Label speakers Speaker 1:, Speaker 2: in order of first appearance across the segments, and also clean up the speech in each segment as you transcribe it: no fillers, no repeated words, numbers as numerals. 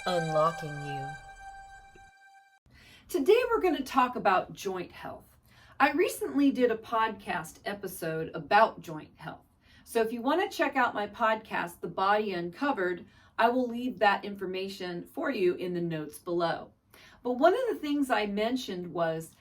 Speaker 1: Unlocking you. Today we're going to talk about joint health. I recently did a podcast episode about joint health. So if you want to check out my podcast, The Body Uncovered, I will leave that information for you in the notes below. But one of the things I mentioned was,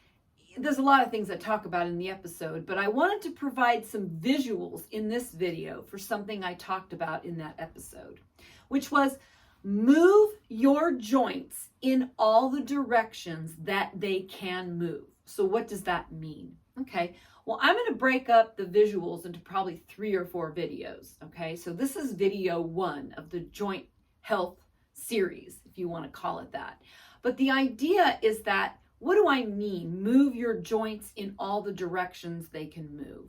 Speaker 1: there's a lot of things I talk about in the episode, but I wanted to provide some visuals in this video for something I talked about in that episode, which was move your joints in all the directions that they can move. So what does that mean? Okay, well, I'm going to break up the visuals into probably 3 or 4 videos. Okay, so this is video 1 of the joint health series, if you want to call it that. But the idea is that, what do I mean? Move your joints in all the directions they can move.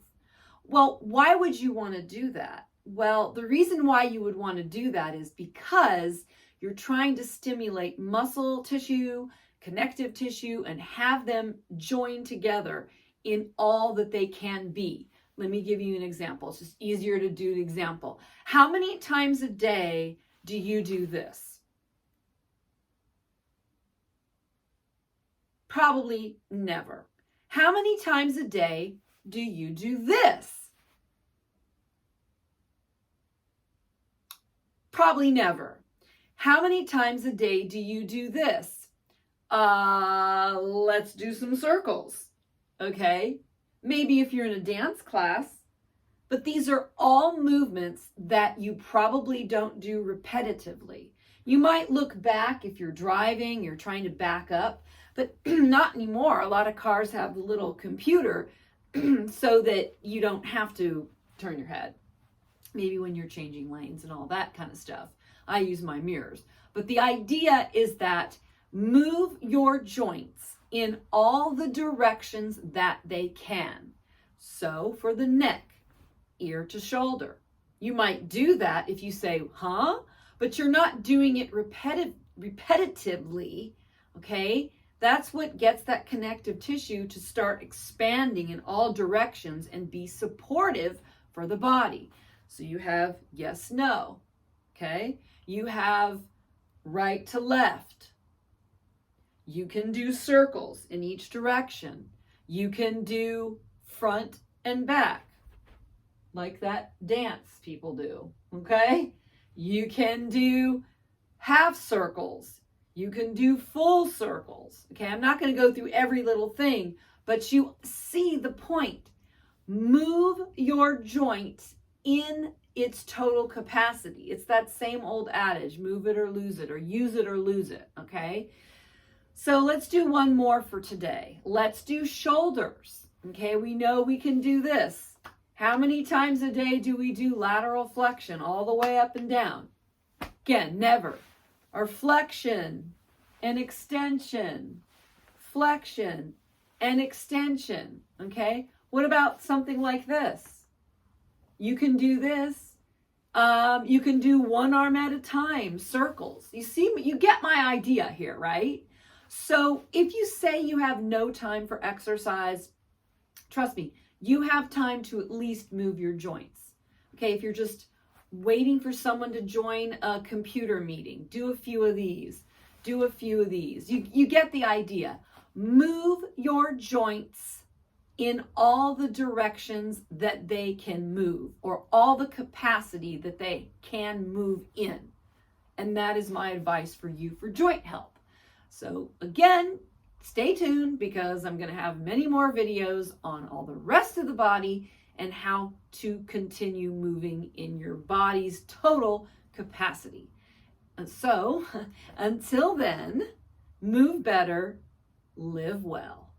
Speaker 1: Well, why would you want to do that? Well, the reason why you would want to do that is because you're trying to stimulate muscle tissue, connective tissue, and have them join together in all that they can be. Let me give you an example. It's just easier to do the example. How many times a day do you do this? Probably never. How many times a day do you do this? Probably never. How many times a day do you do this? Let's do some circles. Okay? Maybe if you're in a dance class, but these are all movements that you probably don't do repetitively. You might look back if you're driving, you're trying to back up, but not anymore. A lot of cars have the little computer so that you don't have to turn your head. Maybe when you're changing lanes and all that kind of stuff. I use my mirrors. But the idea is that move your joints in all the directions that they can. So for the neck, ear to shoulder. You might do that if you say, huh? But you're not doing it repetitively, okay? That's what gets that connective tissue to start expanding in all directions and be supportive for the body. So you have yes, no, okay? You have right to left. You can do circles in each direction. You can do front and back, like that dance people do, okay? You can do half circles. You can do full circles, okay? I'm not going to go through every little thing, but you see the point. Move your joints in its total capacity. It's that same old adage, move it or lose it, or use it or lose it, okay? So let's do one more for today. Let's do shoulders, okay? We know we can do this. How many times a day do we do lateral flexion all the way up and down? Again, never. Or flexion and extension, flexion and extension, okay? What about something like this? You can do this. You can do one arm at a time, circles. You see, you get my idea here, right? So if you say you have no time for exercise, trust me, you have time to at least move your joints. Okay, if you're just waiting for someone to join a computer meeting, do a few of these, do a few of these. You get the idea. Move your joints in all the directions that they can move, or all the capacity that they can move in. And that is my advice for you for joint health. So again, stay tuned because I'm going to have many more videos on all the rest of the body and how to continue moving in your body's total capacity. And so until then, move better, live well.